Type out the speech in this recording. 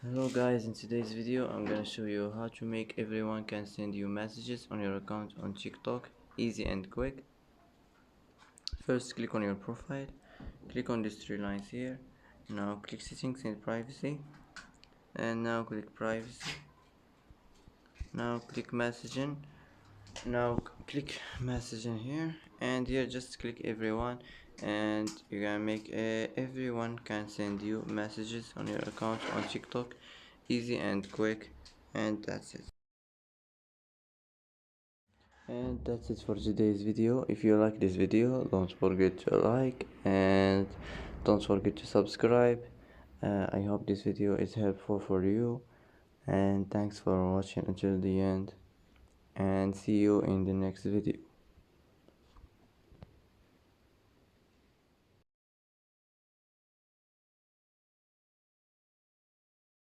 Hello guys, in today's video I'm gonna show you how to make everyone can send you messages on your account on TikTok, easy and quick. First click on your profile, click on these three lines here, now click settings and privacy, and now click privacy, now click messaging, now click messaging here, and here just click everyone, and you're gonna make everyone can send you messages on your account on TikTok, easy and quick, and that's it. And that's it for today's video. If you like this video, don't forget to like and don't forget to subscribe. I hope this video is helpful for you, and thanks for watching until the end, and see you in the next video.